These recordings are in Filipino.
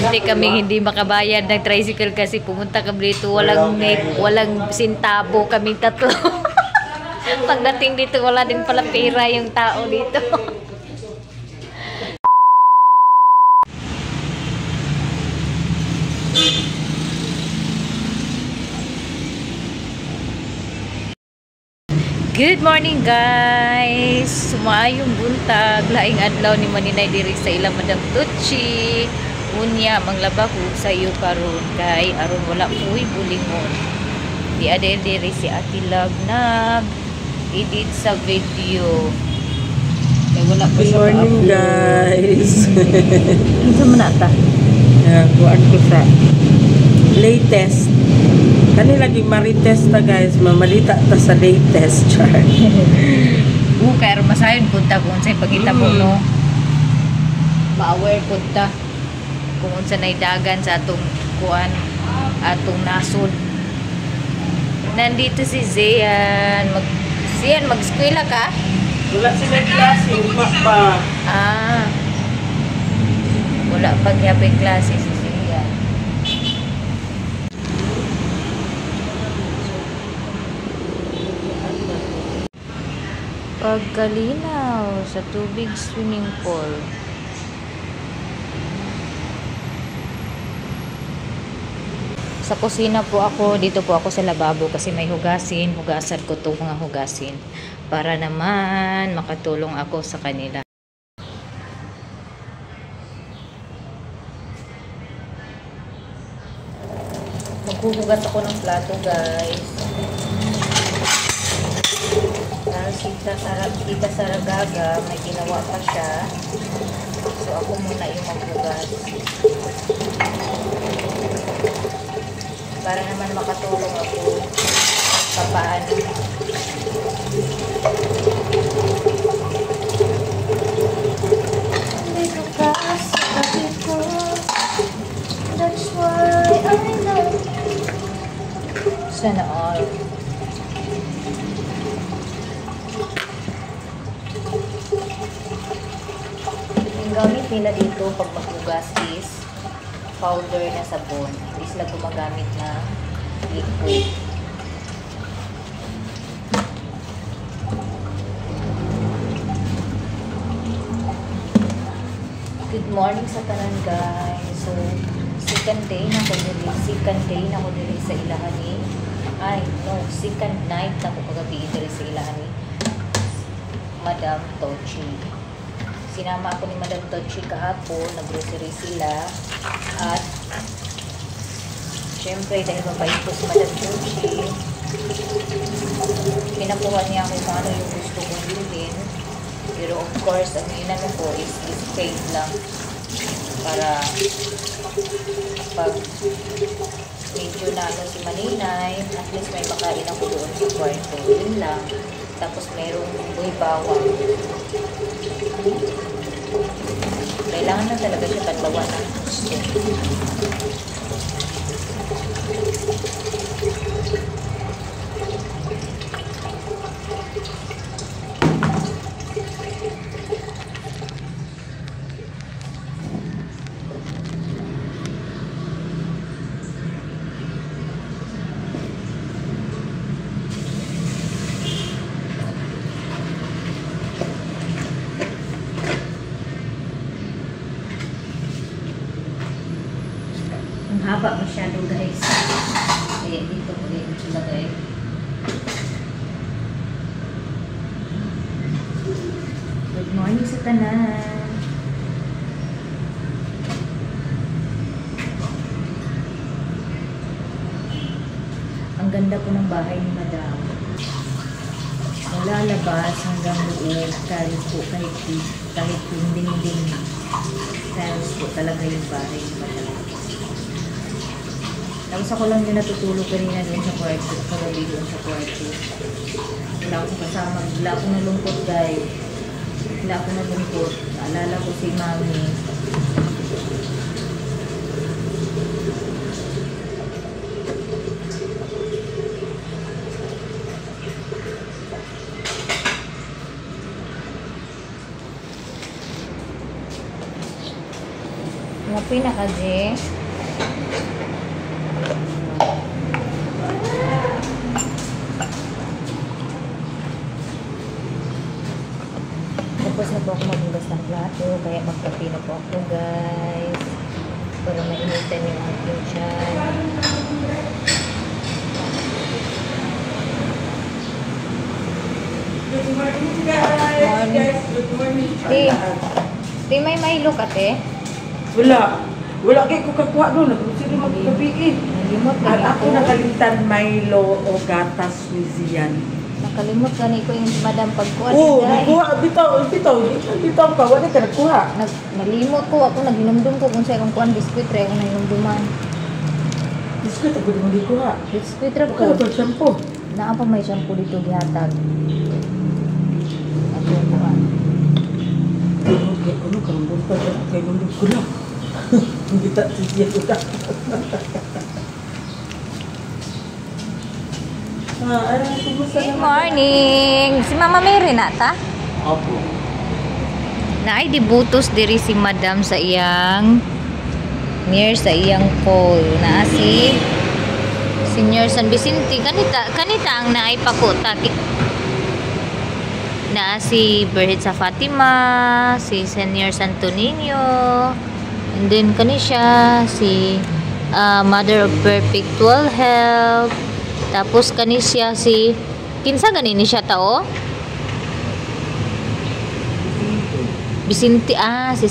munti kaming hindi makabayad ng tricycle kasi pumunta kami dito walang sintabo kaming tatlo. Pagdating dito wala din pala pera yung tao dito. Good morning guys! Sumayong buntag, laing adlaw ni Maninay diri sa ilang Madam Tucci. Unya, manglaba ko sa iyo karon kay aron wala puy bulingon. Di ada diri si Ate Love nag edit sa video. Kay wala pa Good morning guys! Ano sa manata? Kuhaan ko sa latest. Kani lagi marites ta guys, mamalita ta sa latest char. Kay aron masayon punta kung unsay pagita mo no. Ma-aware punta kung unsa nay dagan sa atong kuan, atong nasod. Nandito si Zian. Zian, mag-eskwela ka? Wala sila klase, uma pa. Wala pa gyapon klase si Zian. Pagkalinaw sa tubig swimming pool. Sa kusina po ako, dito po ako sa lababo kasi may hugasin, hugasan ko itong mga hugasin para naman makatulong ako sa kanila. Maghuhugas ako ng plato guys. Kita Saragaga, may ginawa pa siya. So ako muna yung maghugas. Para naman makatulong ako papaano. Dito ka sa tabi ko, that's why I love you. Sana all. Yung gamit nila dito pag maghugas is powder na sabon. Hindi sila gumagamit na liquid. Good morning sa tanan guys. So, second day na ko diri sa ilahani. Ay, no, second night na ko kagabi diri sa ilahani. Madam Tucci. Sinama ako ni Madam Tucci kahapon, nag-grocery sila. At syempre dahil mabait ko si Madam Tucci, pinakuha niya ako kung ano yung gusto kong bilhin. Pero of course, ang inano ko is paid lang para pag medyo na ano si Maninay, at least may makain ako doon sa kwarto. Yun lang. Tapos merong buhay bawang. Kailangan na talaga siya patlawan ng gusto. Haba masyado guys. Kaya dito ulit ilagay. Good morning sa tanan. Ang ganda po ng bahay ni Madam. Mula labas hanggang loob. Tiles po kahit dinding. Tiles po talaga yung bahay ni Madam. Tapos ako lang yung natutulog kanina doon sa kwarto, kagabi doon sa kwarto. Wala akong kasama, wala akong nalungkot guys. Wala akong nalungkot. Naalala ko si Mami. Okay na ka, Je. Tapos na po ako maghugas ng plato, kaya magkape na po ako, guys. Para mainitan yung aking tiyan. Good morning, guys. Good morning. Di may Milo ka, te? Wala. Wala kayo ko kakuha doon. Sige magkapiin. Nalimot ka At ni ako nakalimutan Milo o gatas Louisian. Nakalimot ka ni ko yung madam pagkuha. Oo, nakuha. Bitaw ka. Wala ka nakuha. Nalimot ko. Ako naginumdum ko kung sa'yo kung kuhan biskuit. Try ko na inumduman. Biskuit, ako di mo di kuha. Biskuit ra Ako ko. ito, shampoo. Naa pa may shampoo dito gihatag. Ako kuha. Okay, ano ka nang bunta dyan? Kaya nung ko na. Hindi ta siya ko na. Good morning! Si Mama Mary na ta? Opo. Naay dibutos diri si Madam sa iyang near sa iyang pole. Naa si Senior San Vicente. Kanita ang naay pakuta. Naa si Berhit sa Fatima, si Senior Santo Niño, and then kanisya si Mother of Perpetual Health. Tapos kanisya si kinsa ganini siya tao? Vicente, si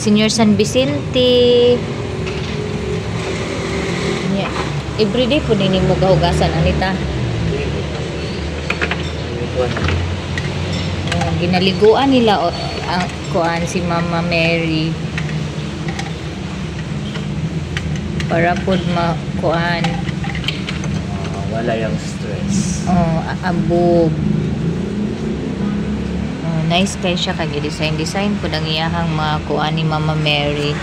Senior San Vicente. Yeah. Everyday po din mo gahugasan, Anita. Ginaliguan nila ang kuan si Mama Mary. Para po makuan. Wala yung stress. Abog. Nice kay siya kag design po ang iyahang mga kuan ni Mama Mary.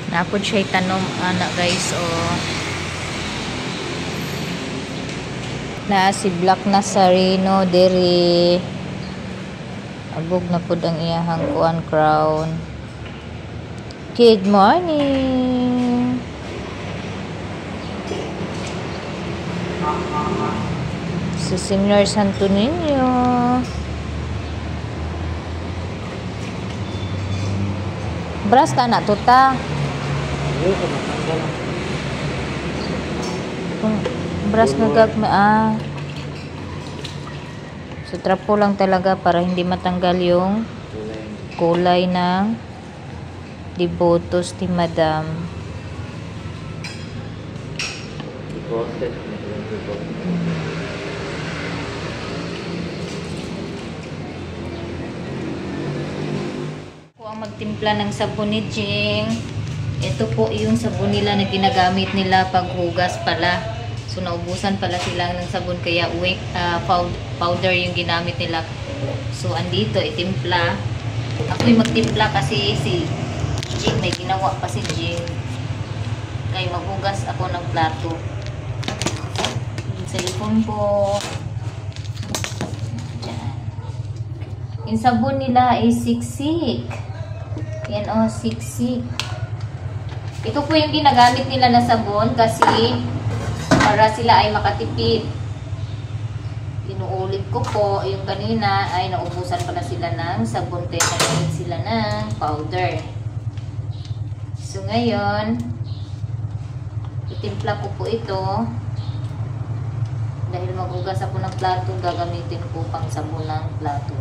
Napod siya tanom anak guys na si Black Nazareno diri abog na pud ang iyahang kuan crown. Good morning. Si Senior Santo Niño. Bras ta na tuta. Bras na gagma so trapo lang talaga para hindi matanggal yung kulay ng dibotos ni Madam. Ako ang magtimpla ng sabon ni Jing. Ito po yung sabon nila na ginagamit nila paghugas pala. So naubusan pala sila ng sabon kaya powder yung ginamit nila. So andito itimpla. Ako yung magtimpla kasi si Jing may ginawa pa si Jing. Kaya maghugas ako ng plato. Yung cellphone ko. Diyan. Yung sabon nila ay siksik. Yan siksik. Ito po yung ginagamit nila na sabon kasi para sila ay makatipid. Inuulit ko po, yung kanina ay naubusan pala sila ng sabon kaya nagamit sila ng powder. So ngayon, itimpla ko po ito. Dahil maghugas ako ng plato, gagamitin ko pang sabon ng plato.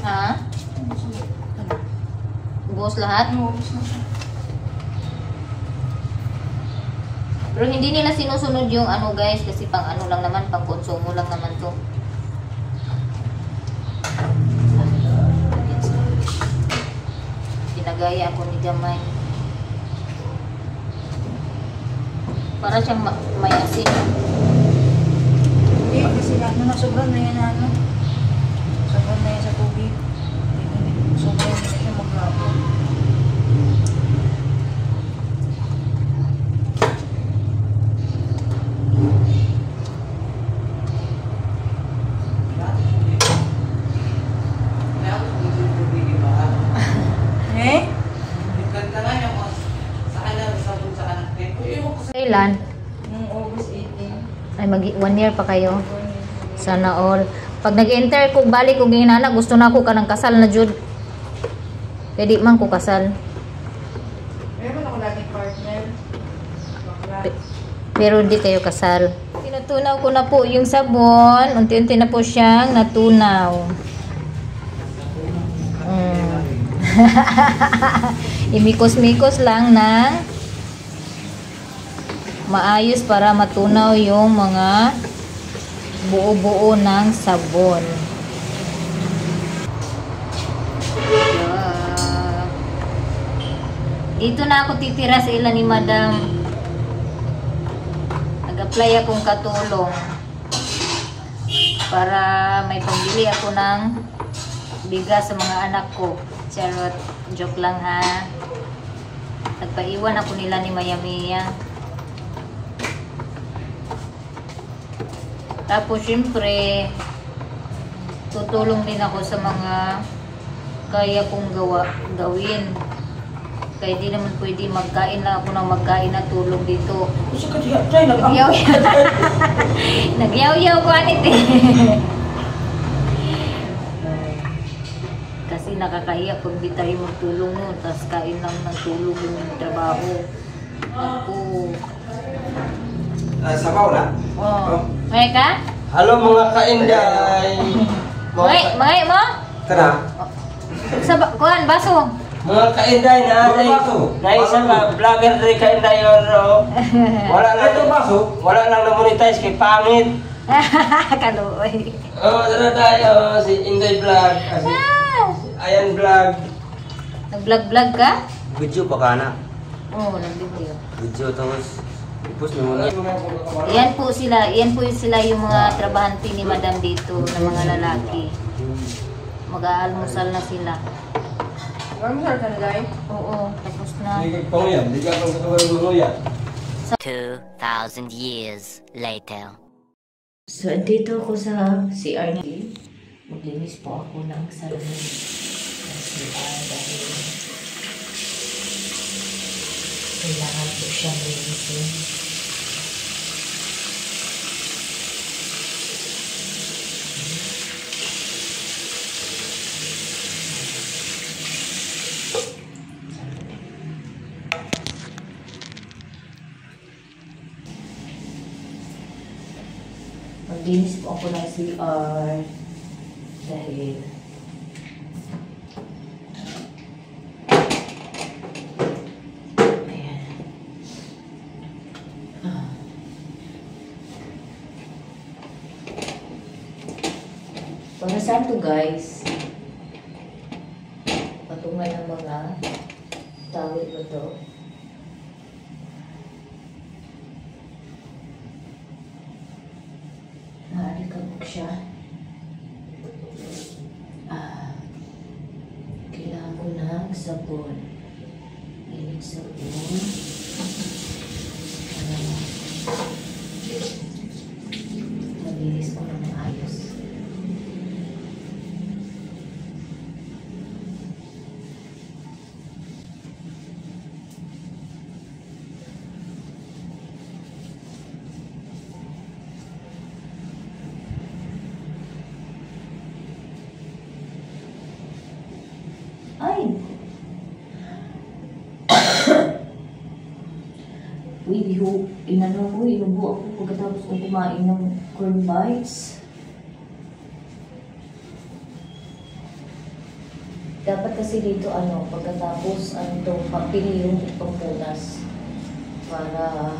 Ha? Buhos lahat? Pero hindi nila sinusunod yung ano guys kasi pang ano lang naman, pang konsumo lang naman to. Pinagaya ako ni Jamay. Para siyang may asin. sobrang na yan ano. Sobrang na yan sa tubig. Sobrang na siya maglabo. Eh? Kailan? Nung August 18. Ay, 1 year pa kayo. Sana all. Pag nag-enter ko, balik ko ginana, gusto na ako ka ng kasal na jud. Kaya di man ko kasal. Meron ako laging partner. Pero hindi kayo kasal. Tinutunaw ko na po yung sabon. Unti-unti na po siyang natunaw. Imikos-mikos lang ng maayos para matunaw yung mga buo-buo ng sabon. Dito na ako titira sa ilan ni Madam. Nag-apply akong katulong para may pambili ako ng bigas sa mga anak ko. Charot, joke lang ha. Nagpaiwan ako nila ni Mayamiya. Tapos syempre tutulong din ako sa mga kaya kong gawin. Kaya di naman pwede magkain na ako ng magkain na tulong dito. Kasi try lang. Nagyaw-yaw ko anit eh. Kasi nakakahiya pag di tayo magtulong no. Tapos kain lang ng tulong yung trabaho. Ako. Sabaw na? Oh. May ka? Halo mga kainday! Mga mo? Kana? Kuhan, baso. Mga kainday na isa ka vlogger rin kainday yun. Wala lang ito baso? Wala lang na-monetize kay pangit. Kaluoy. Tara tayo si Inday Vlog. Ayan Vlog. Nag-vlog ka? Video pa ka na? Oo, nag-video. Video tapos ipos mo muna. Yan po sila yung mga trabahante ni Madam dito na mga lalaki. Mag-aalmusal na sila. Almusal ka na, guys? Oo, tapos na. Hindi ka panguyan, hindi ka panguyan. 2,000 years later. So, dito ako sa CR niya. Maglinis po ako ng salamin. CR dahil kailangan po siyang linisin. Maglinis po ako ng CR dahil ayan. Para saan to guys? Patungan ng mga tawid ba to? Maalikabok siya. Kailangan ko ng sabon. Init sabon. Malinis ko ng maayos. Ay! Uy, inubo ako pagkatapos ko kumain ng corn bites. Dapat kasi dito pagkatapos papili yung pampunas para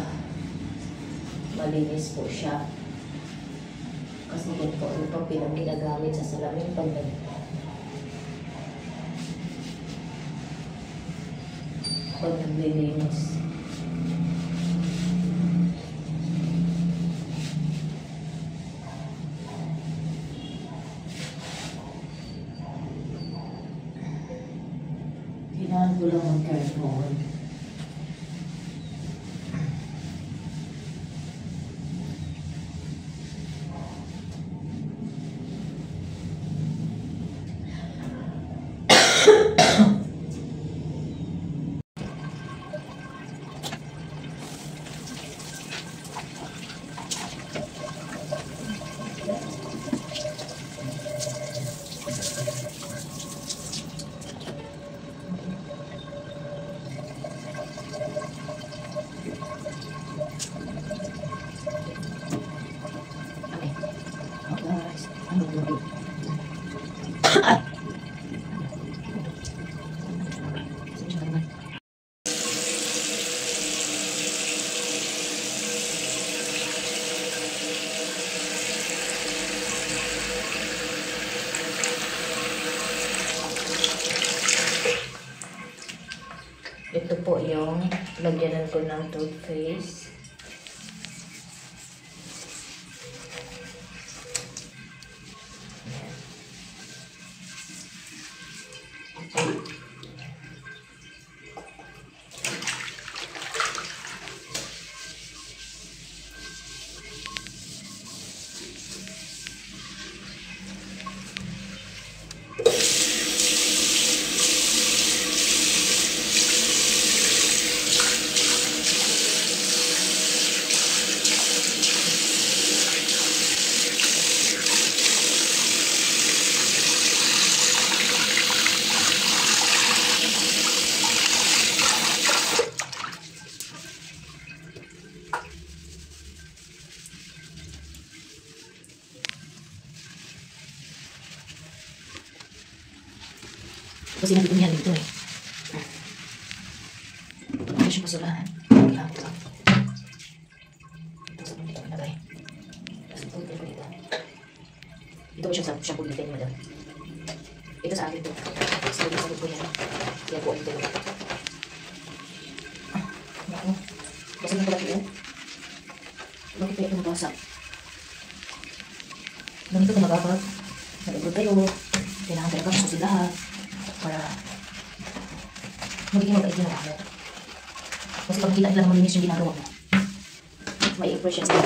malinis po siya. Kasi yan po, ito pinang ginagamit sa salamin pag naglilinis. ko lang ang cardboard. Ito po yung lagyanan ko ng toothpaste. Kasi nandito yan dito eh. Ito siya basurahan. Ito. Ito sa dito nilagay. Tapos ito dito. Ito siya sa shampoo dito ni madam. Ito sa akin ito. Sa likod ko yan. Kaya po ito. Naku. Basta na pala ito. Bakit pa ito nabasag? Ganito ka nababag. Nalagod kayo. Kailangan talaga masusin lahat. Para magiging mabait yung ginawa mo. Kasi pag makita nila na malinis yung ginagawa mo, may impression sila.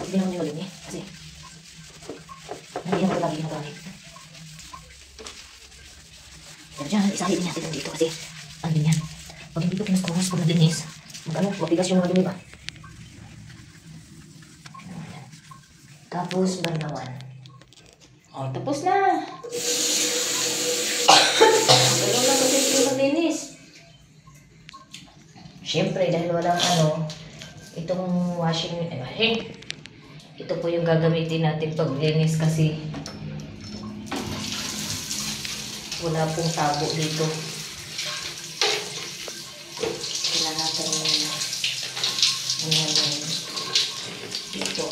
Hindi naman yung malinis kasi hindi naman lagi ginagamit. Pero dyan, isahin natin dito kasi ano yan. Pag hindi ko pinaskuhos kung nalinis, mabigas yung mga dumi ba? Tapos, bandawan. O, tapos na! Ganun lang kasi yung maglinis. Siyempre, dahil walang itong washing, ito po yung gagamitin natin paglinis kasi wala pong tabo dito. Kailangan natin dito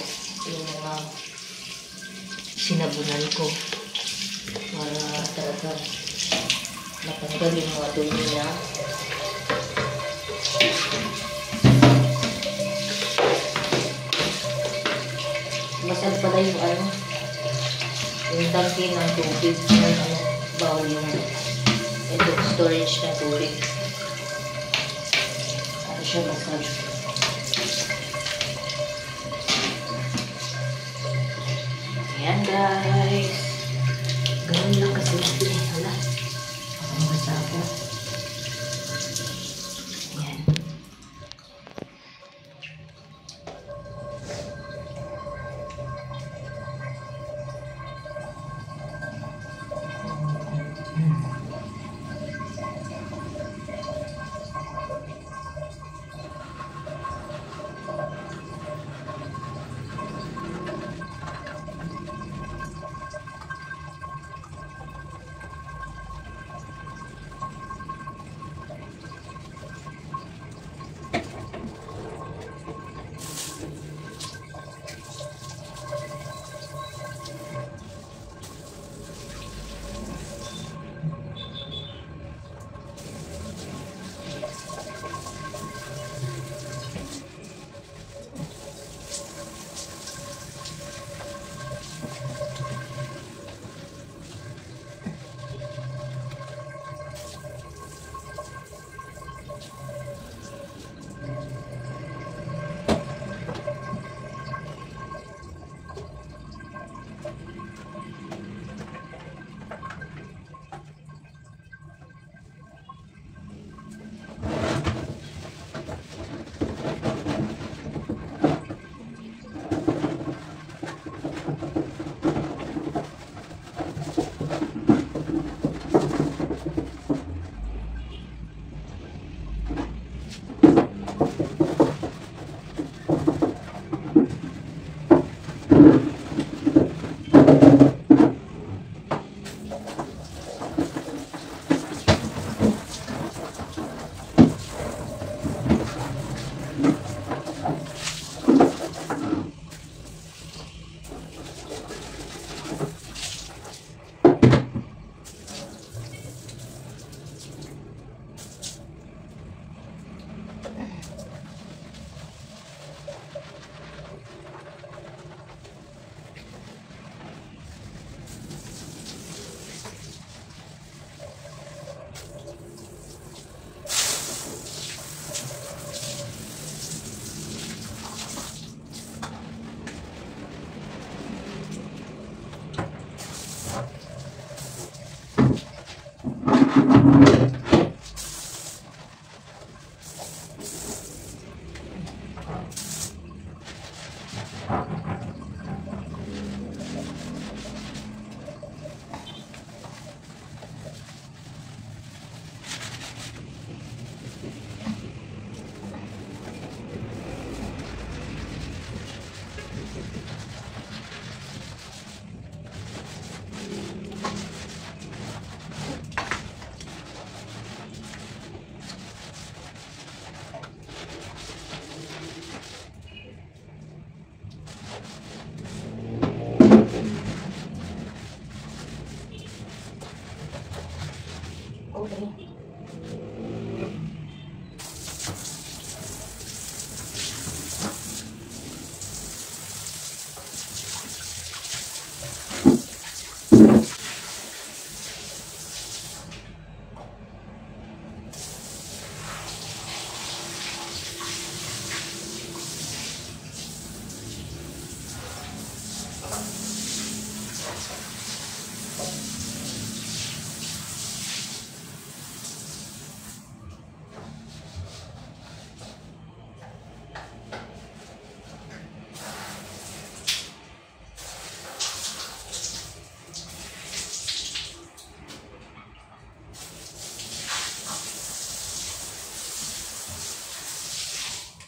yung mga sinabunan ko para talaga matanggal yung mga dumi niya. Masal pala yung yung tangki ng tubig ng bawal yung ito storage na tubig. Ano siya massage. Ayan guys. Ganun lang kasi natin eh. Wala. Ako masapo. Ayan. Okay.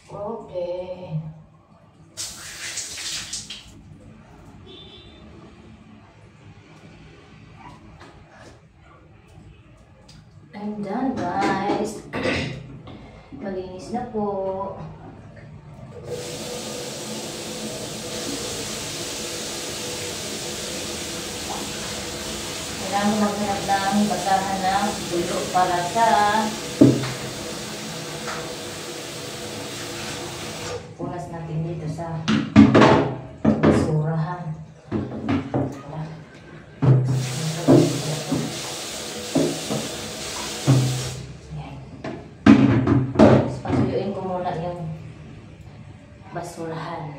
Okay. I'm done, guys. Malinis na po. Kailangan maghanap ng basahan ng dulo para sa punas natin dito sa basurahan. Wala. Yan. Tapos pasuyuin ko muna yung basurahan.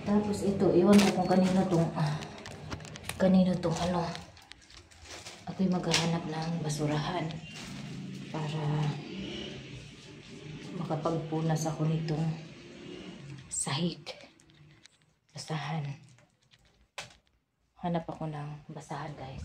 Tapos ito, iwan ko kung kanino tong ano. Ako'y maghahanap ng basurahan para makapagpunas ako nitong sahig. Basahan. Hanap ako ng basahan, guys.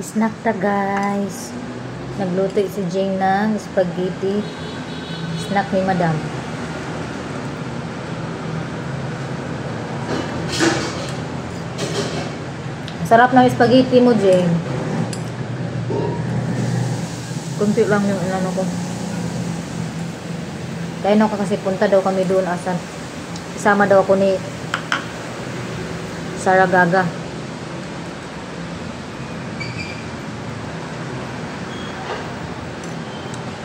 Snack ta guys. Nagluto si Jane ng spaghetti. Snack ni Madam. Sarap ng spaghetti mo, Jane. Kunti lang yung inano ko. Kaya no kasi punta daw kami doon asan. Isama daw ako ni Saragaga.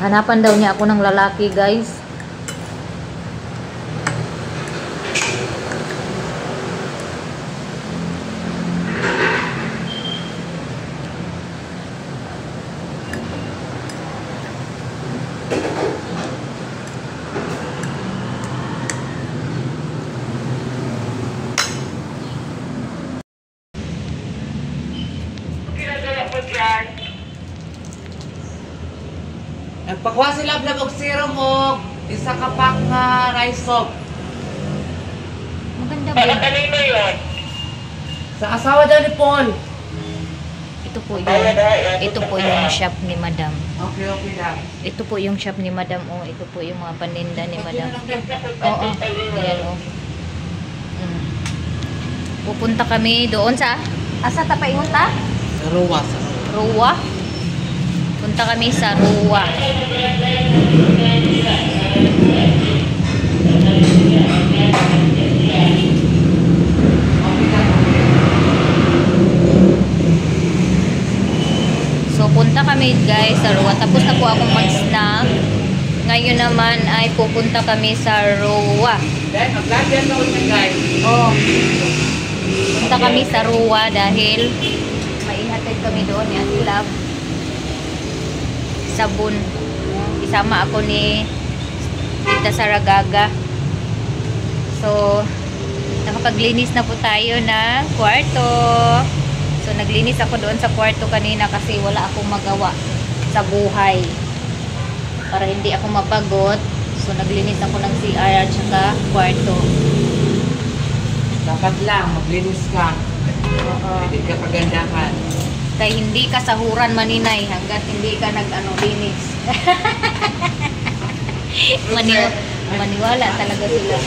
Hanapan daw niya ako ng lalaki, guys. Nagpakuha sila og serum og isa ka pack nga rice soap. Maganda ba yun? Kanino yun? Sa asawa daw ni Paul. Ito po yung shop ni Madam. Okay, okay lang. Ito po yung shop ni Madam. Oh, ito po yung mga paninda ni Madam. Oo. Ayan, oh. Pupunta kami doon sa... Asa ta paingon ta? Sa Ruwa. Ruwa. Punta kami sa Ruwa. So, punta kami guys sa Ruwa. Tapos na po akong mag-snack. Ngayon naman ay pupunta kami sa Ruwa. Then, mag-lagyan na ulit guys. Oh. Punta kami sa Ruwa dahil maihatid kami doon ni Ate Love. Sabon. Isama ako ni Tita Saragaga. So, nakapaglinis na po tayo ng kwarto. So, naglinis ako doon sa kwarto kanina kasi wala akong magawa sa buhay. Para hindi ako mapagod. So, naglinis ako ng CR at saka kwarto. Dapat lang, maglinis ka. Oo. Hindi ka pagandahan. Kaya hindi ka sahuran maninay hanggat hindi ka linis. Maniwala talaga sila.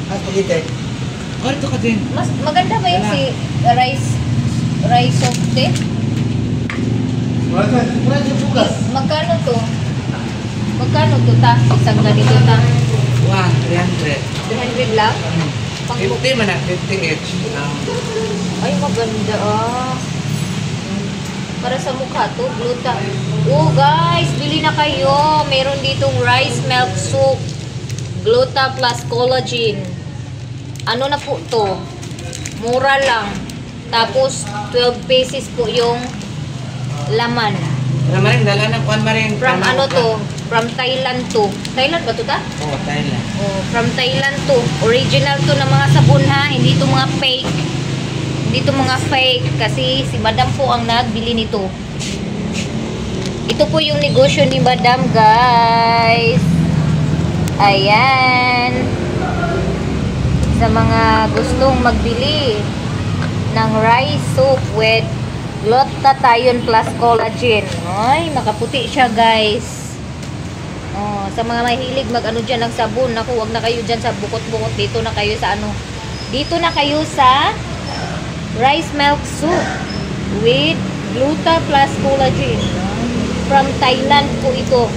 Pagkita. Ito ka din. Mas maganda ba yung si rice soap din? Magkano to? Magkano to ta? Isang ganito ta? 300. 300 lang? 50 man na, 50 each. Ay, maganda ah. Para sa mukha to, gluta. Oh guys, bili na kayo. Meron ditong rice milk soup. Gluta plus collagen. Ano na po to? Mura lang. Tapos, 12 pesos po yung laman. Marin, dala ng kuwan marin. From ano to? From Thailand to. Thailand ba to ta? Oo, Thailand. Oh, from Thailand to. Original to ng mga sabon ha. Hindi to mga fake. Hindi to mga fake. Kasi si Madam po ang nagbili nito. Ito po yung negosyo ni Madam, guys. Ayan. Sa mga gustong magbili ng rice soup with glutathione plus collagen. Ay, makaputi siya, guys. Oh, sa mga mahilig mag-ano dyan ng sabon, naku, wag na kayo dyan sa bukot-bukot. Dito na kayo sa ano. Dito na kayo sa rice milk soup with gluta plus collagen. From Thailand po ito.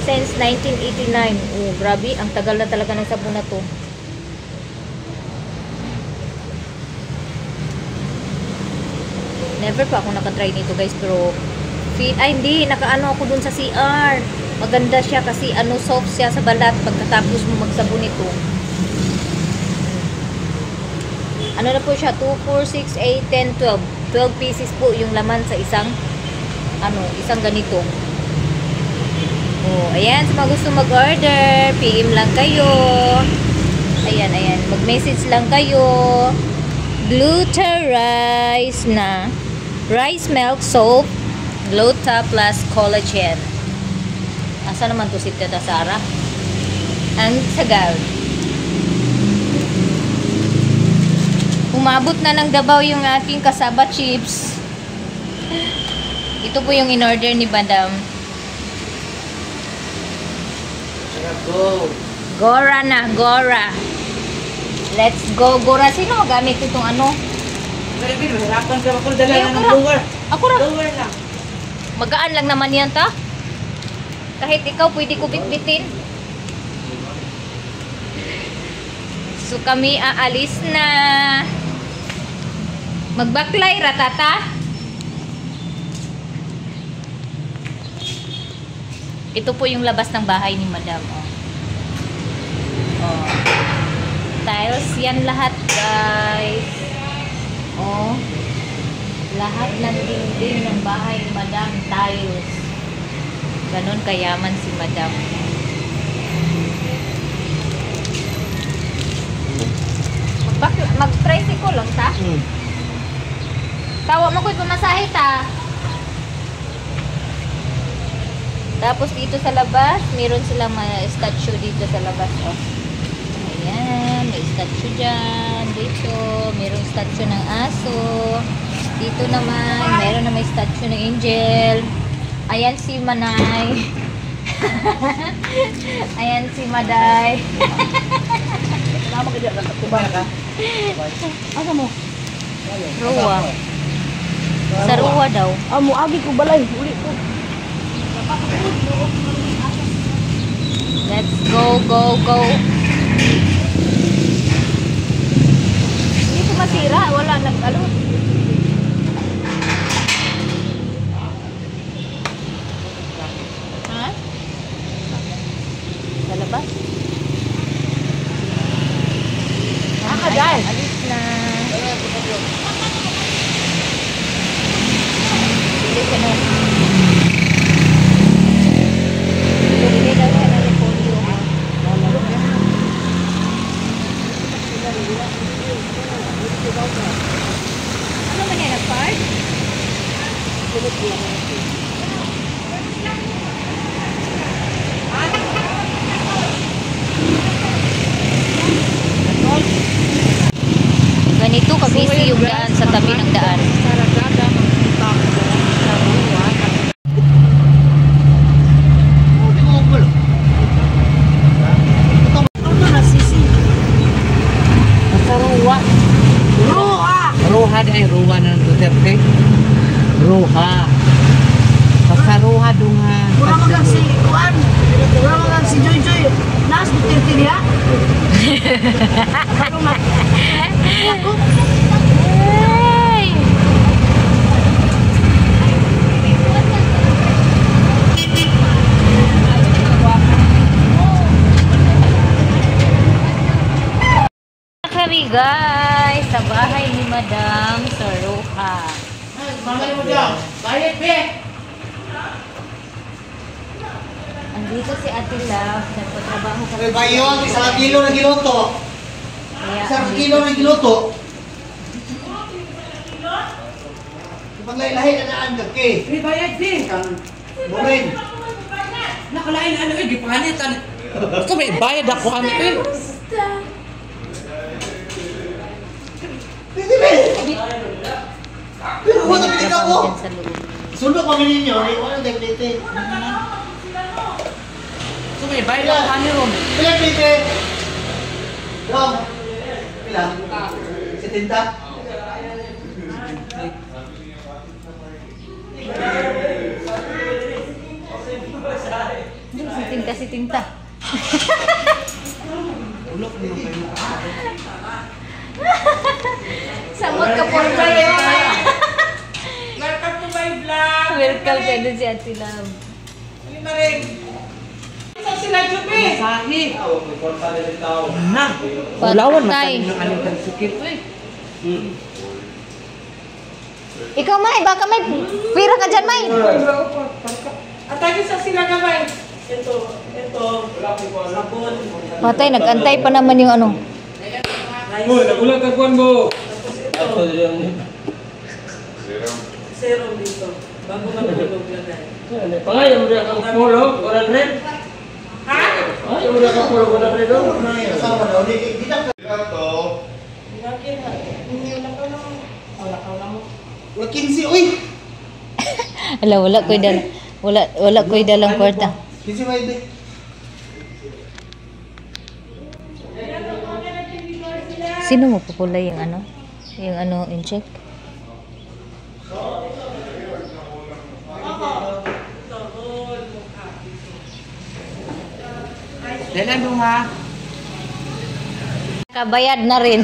Since 1989. Oh, grabe. Ang tagal na talaga ng sabon na to. Never pa ako nakatry nito, guys. Pero, hindi. Nakaano ako dun sa CR. Maganda siya kasi ano, soft siya sa balat pagkatapos mo magsabon ito. Ano na po siya? 2, 4, 6, 8, 10, 12. 12 pieces po yung laman sa isang isang ganito. Oh, ayan, sa mga gusto mag-order, PM lang kayo. Ayan, ayan. Mag-message lang kayo. Gluta rice na rice milk soap, gluta plus collagen. Asa naman to si Tita Sara? Ang sagal. Umabot na ng Davao yung aking kasaba chips. Ito po yung in-order ni Madam. Go. Gora na, Gora. Let's go, Gora. Sino magamit itong ano? Baby, hirapan ka ako dala Ayaw ng ko ra. blower. Ako ra. Blower lang. Magaan lang naman yan, ta. Kahit ikaw, pwede ko bitbitin. So, kami aalis na. Magbaklay, ratata. Ito po yung labas ng bahay ni Madam. Oh. Oh. Tiles yan lahat, guys. Oh. Lahat ng dingding ng bahay ni Madam, tiles. Ganon kayaman si Madam. Mag-tricycle lang ta? Tawa mo ko'y pamasahe ta. Tapos dito sa labas, meron silang mga statue dito sa labas. Oh. Ayan, may statue dyan. Dito, merong statue ng aso. Dito naman, meron na may statue ng angel. Ayan si Manay. Ayan si Maday. Mama ka dyan, nagkatubay ka. Asa mo? Ruwa. Sa Ruwa daw. Amo, agi ko balay. Uli ko. Let's go, go, go. Hindi ko masira. Wala nag-alot. Ha? Sa labas? Guys. Alis na. Bili ka na. Bili daw siya ng repolyo. Ano man yan, nag-park? Ganito kabisi yung daan sa tabi ng daan. Ruha dahil ruha ng Duterte. Ruha. Pasaruha dunga. Kurang magang si Kuan. Kurang magang si Joy Joy. Nas Duterte dia. Kalau nak. Aku Ay! Kami guys sa bahay ni Madam sa Roja. Mamay mo dyan. Bayad, be. Andito si Ate Love, nagpatrabaho kami. May bayon, isang kilo na giluto. Kaya Isang andito- kilo na giluto. Paglahi-lahi na naan kaki. May bayad, be. Burin. Nakalain ano eh, gipanganitan. Ito may bayad ako ano eh. Hindi be. Pero wala May ka trabaho ko. dyan sa loob. Sundok kami ninyo, ay wala deklite. Ito may bayad ako ano ron. Pila klite. Rom. Pila. 70. Si Tinta, si Tinta. Ulok mo kayo. Samot ka po kayo. Welcome to my vlog. Welcome ka dun si Ate Love. Halina rin. Saan sila Jubi? Masahi. Na. Ulawan Patay. matalim ng anong sikit. Ikaw, May, baka may pira ka dyan, May. Atagin sa sila gamay. Ito. Sabon. Patay, nag-antay pa naman yung ano. Uy, nagulat ka kuwan mo. Serum dito. Bago matulog lagay. Pangayon mo rin kang pulo, 100? Ha? Ay, mo rin kang pulo, 100 daw. Kasama daw. Di tak. Bakit ha? Wala 15, uy! Ala, wala ko'y dalang kwarta. 15 ba ito? Sino mo pukulay yung ano? Yung ano, in-check? Dala mo ha. Kabayad na rin.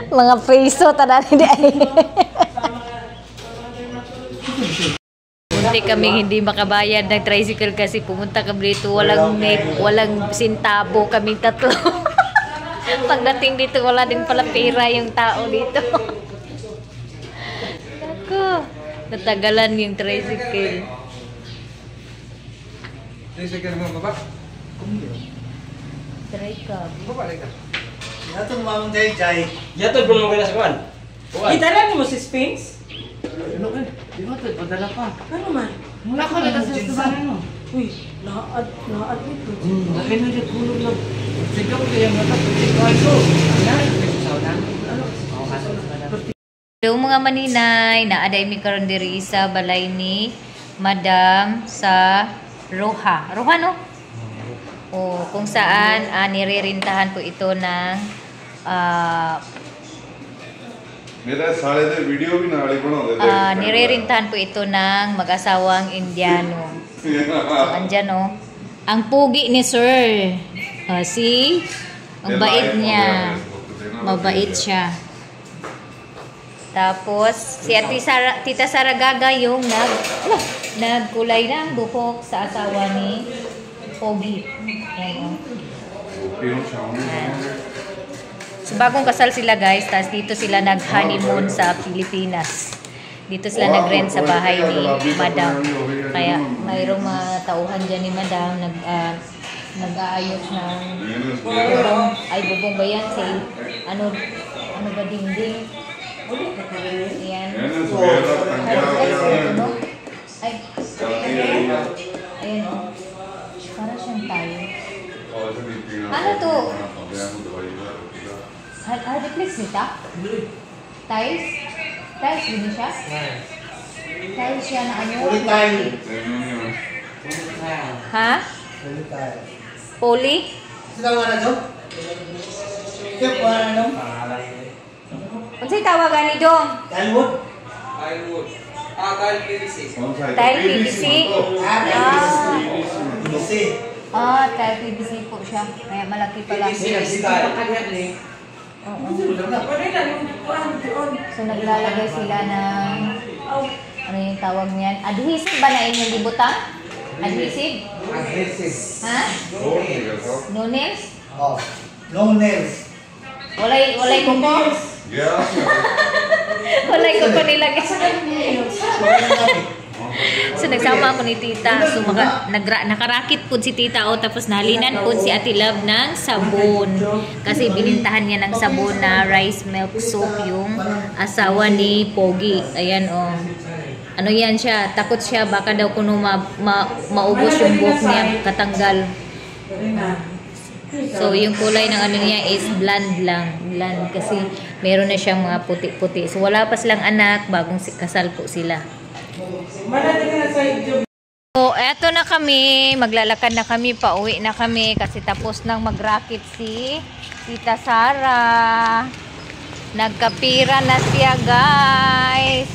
Mga peso, tada hindi ay. Munti kami hindi makabayad ng tricycle kasi pumunta kami dito, walang sintabo kaming tatlo. Pagdating dito, wala din pala pera yung tao dito. Ako, natagalan yung tricycle. Tricycle mo baba? Try ka. Baba lang ka. Yato mamang jay-jay. Yato belum mungkin askuan. Kita lang mo si Sphinx? Ano ka? Di mo ito, padala pa. Ano man? Mula ka na kasi sa ano. Uy, laad ito. Lagi na dyan, kulog lang. Sigaw ko yung mata, sigaw ito. Ano? Sigaw na. Ano? Oo, kaso na. Yung mga maninay, naaday mi karon diri sa balay ni Madam sa Roha. Roha no? O kung saan nirerintahan po ito ng मेरा साले दे वीडियो भी नाली बनाਉਂਦੇ ਤੇ nirerintahan po ito ng mag-asawang Indiano. So, andyan o. Ang pugi ni Sir. Ang bait niya. Mabait siya. Tapos, si Tita Sara Gaga yung nagkulay ng buhok sa asawa ni Pogi. Yan o. So, bagong kasal sila guys, tapos dito sila nag-honeymoon sa Pilipinas. Dito sila nag-rent sa bahay ni Madam. Kaya mayroong mga tauhan dyan ni Madam, nag-aayos ng bubong. Ay, bubong ba yan? Ano ba dingding? Ayan. Ay, ayan o. Para siyang tayo. Ano to? Hardiplex nita? Tiles? Tiles din siya? Tiles siya na ano? Ha? Poly? Sino nga na dyan? Sino nga na dyan? Ano sa'y tawagan ni Dong? Kalwood? Tile PVC? Tile PVC po siya. Kaya malaki pala. Oo. So naglalagay sila ng ano yung tawag niyan? Adhesive ba na inyong libutang? Adhesive? Ha? No nails? Oh. No nails. Walay kuko? Walay kuko nilagay. So nagsama ako ni Tita. So nakarakit po si Tita tapos nalinan po si Ate Love ng sabon. Kasi binintahan niya ng sabon na rice milk soap yung asawa ni Pogi. Ayan o. Ano yan siya? Takot siya baka daw kuno maubos yung buhok niya, katanggal. So yung kulay ng ano niya is blonde lang. Blonde kasi meron na siyang mga puti-puti. So wala pa silang anak, bagong kasal po sila. So, eto na kami. Maglalakad na kami. Pauwi na kami. Kasi tapos nang mag-racket si Tita Sara. Nagkapira na siya, guys.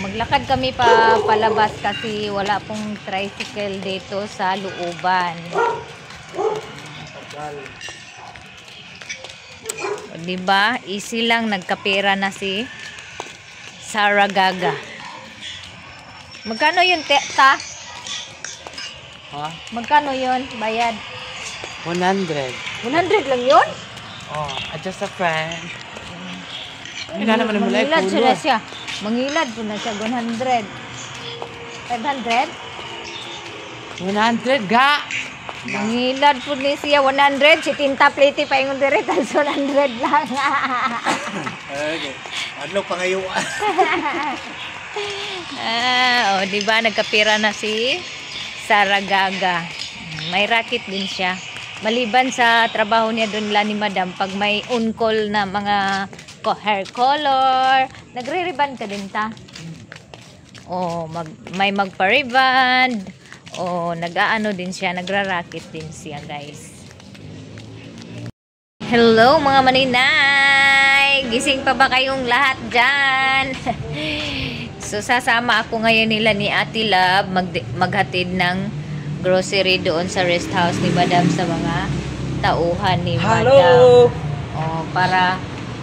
Maglakad kami palabas kasi wala pong tricycle dito sa looban. Diba? Easy lang. Nagkapira na si Sara Gaga. Magkano yun, Ta? Ha? Magkano yun? Bayad? 100. 100 lang yun? Oh, just a friend. Hindi naman mula Mangilad siya na siya. Mangilad po na siya. 100. 500? 100 ga! Mangilad po ni siya. 100. Si Tinta Pliti pa yung diretas. 100 lang. Adlaw pangayuan. Diba? Nagkapira na si Sara Gaga. May racket din siya. Maliban sa trabaho niya doon la ni Madam, pag may on-call na mga hair color, nagre-reband ka din ta? O may magpa-reband, o nag-aano din siya, nagra-racket din siya guys. Hello mga maninay! Gising pa ba kayong lahat dyan? So sasama ako ngayon nila ni Ate Love maghatid ng grocery doon sa rest house ni Madam sa mga tauhan ni Madam. Hello! Para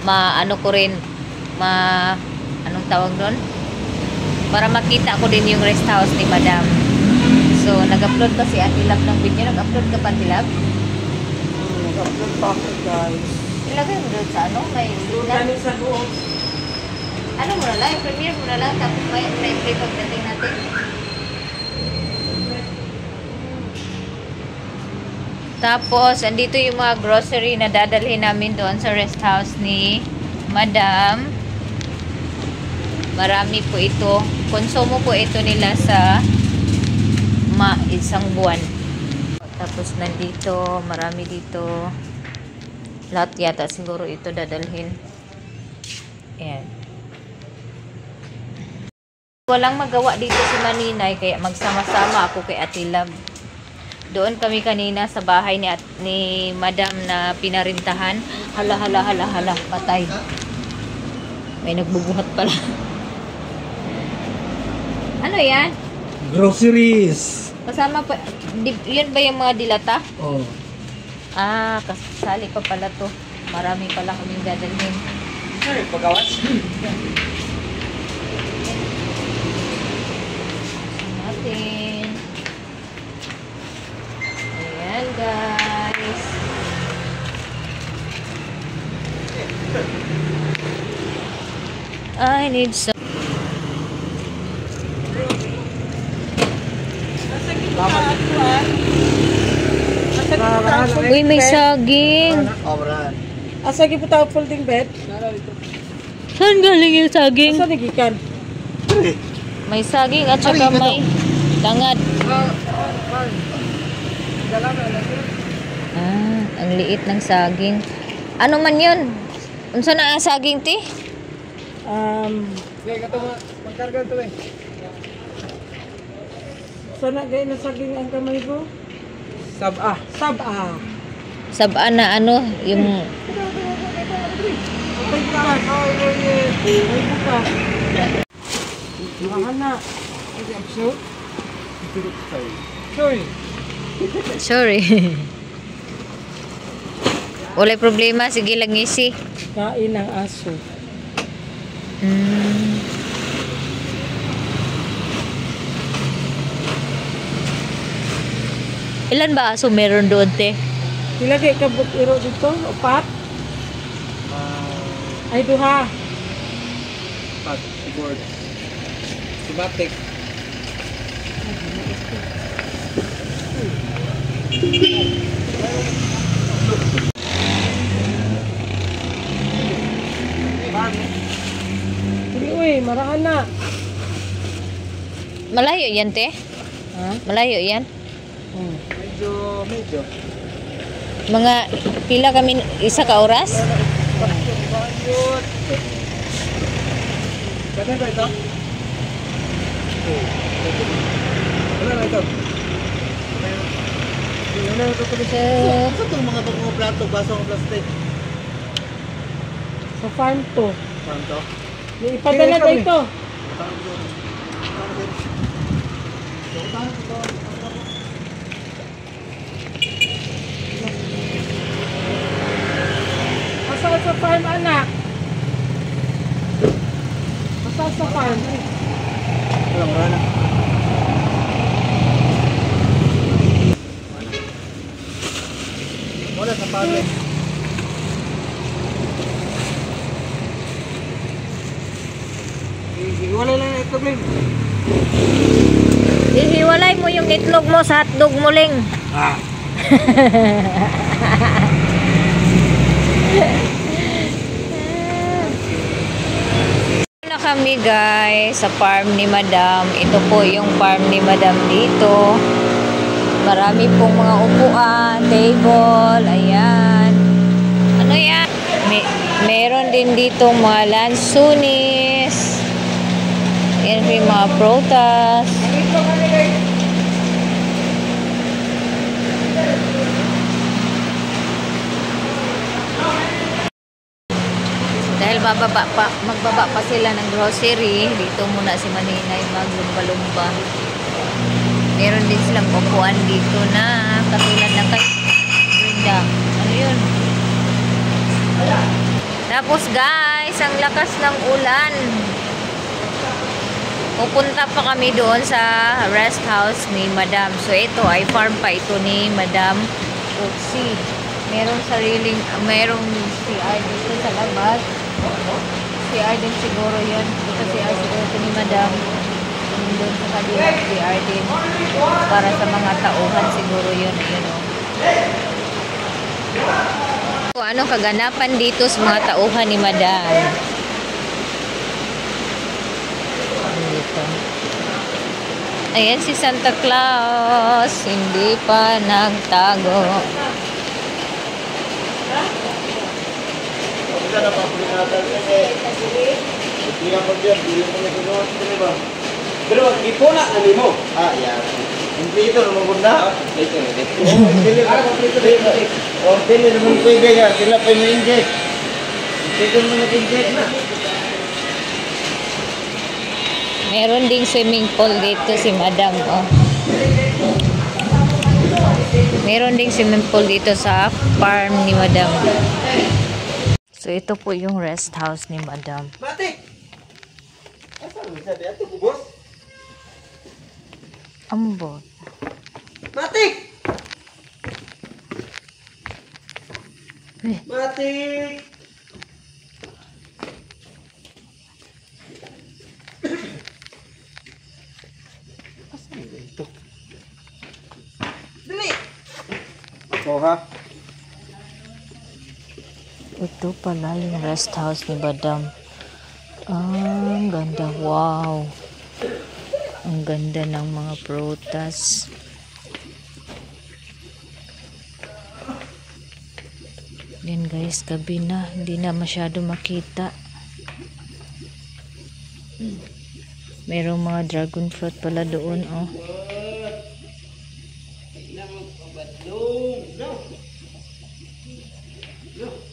maano ko rin, anong tawag doon? Para makita ko din yung rest house ni Madam. So nag-upload pa si Ate Love ng video. Nag-upload ka pa, Ate Love? Nag-upload pa ako guys. Ilagay mo doon sa ano? May Doon sa loob. ano mo na lang? Premiere mo na lang. Tapos may play pagdating natin. Tapos, andito yung mga grocery na dadalhin namin doon sa rest house ni Madam. Marami po ito. Konsumo po ito nila sa isang buwan. Tapos, nandito, marami dito. Lahat yata siguro ito dadalhin. Ayan. Walang magawa dito si Maninay, kaya magsama-sama ako kay Ate Love. Doon kami kanina sa bahay ni Madam na pinarintahan. Hala, patay. May nagbubuhat pala. Ano yan? Groceries. Kasama pa, yun ba yung mga dilata? Oh. Kasali pa pala to. Marami pala kaming dadalhin. Pagawas? Natin. Ayan guys. I need some. Uy, may saging. Asa gi puta folding bed? Saan galing yung saging? Asa nagikan? May saging at saka may tangad. Ang liit ng saging. Ano man yun? Unsa na ang saging, ti? Sana gay na saging ang kamay ko? Sab'a. Sab'a na ano, yung sorry. Walay problema, sige lang isi. Kain ng aso. Ilan ba aso meron doon, te? Ilagay ka iro dito? Upat? Ay, duha. Pag board. Sibatik. Hindi, uy, maraan na. Malayo yan, te? Ha? Malayo yan? Medyo. Mga pila kami isa ka oras? Ganun ba ito? Wala na ito. Ito itong mga bagong plato, basong plastic. Sa farm to. Saan to? May ipadala na ito. Masal sa farm, anak. Masal sa farm. Wala na. Wala sa padre. Wala lang ito, Glenn. Ihiwalay mo yung itlog mo sa hotdog mo, Ling. Na kami guys sa farm ni Madam. Ito po yung farm ni Madam dito. Marami pong mga upuan, table, ayan. Ano yan? Meron din dito mga lansunis. Ayan po yung mga prutas. Dahil magbaba pa sila ng grocery, dito muna si Maninay maglumba-lumba. Meron din silang upuan dito na katulad ng kay Brenda. Ano yun? Tapos guys, ang lakas ng ulan. Pupunta pa kami doon sa rest house ni Madam. So ito ay farm pa ito ni Madam Otsi. Merong CR dito sa labas. CR din siguro yun. Ito CR siguro ito ni Madam. Doon sa kabilang CR din. Para sa mga tauhan siguro yun. Ayun o. So, anong kaganapan dito sa mga tauhan ni Madam? Dito. Ayan si Santa Claus. Hindi pa nagtago. Pero ito na mo. Ah, yeah. Hindi ito naman na. Ito. Oh, dili naman pwede ka. Sila pa yung inject. Ito naman nag-inject na. Meron ding swimming pool dito si Madam. Oh. Meron ding swimming pool dito sa farm ni Madam. So ito po yung rest house ni Madam. Mati! Asan mo sabi? Ato ko, boss? Ambot. Mati! Eh. Mati! Asan ba ito? Dali! Ako ha? Ito pala yung rest house ni Madam. Ang ganda. Wow. Ang ganda ng mga prutas. Then guys, gabi na. Hindi na masyado makita. Merong mga dragon fruit pala doon. Oh. No.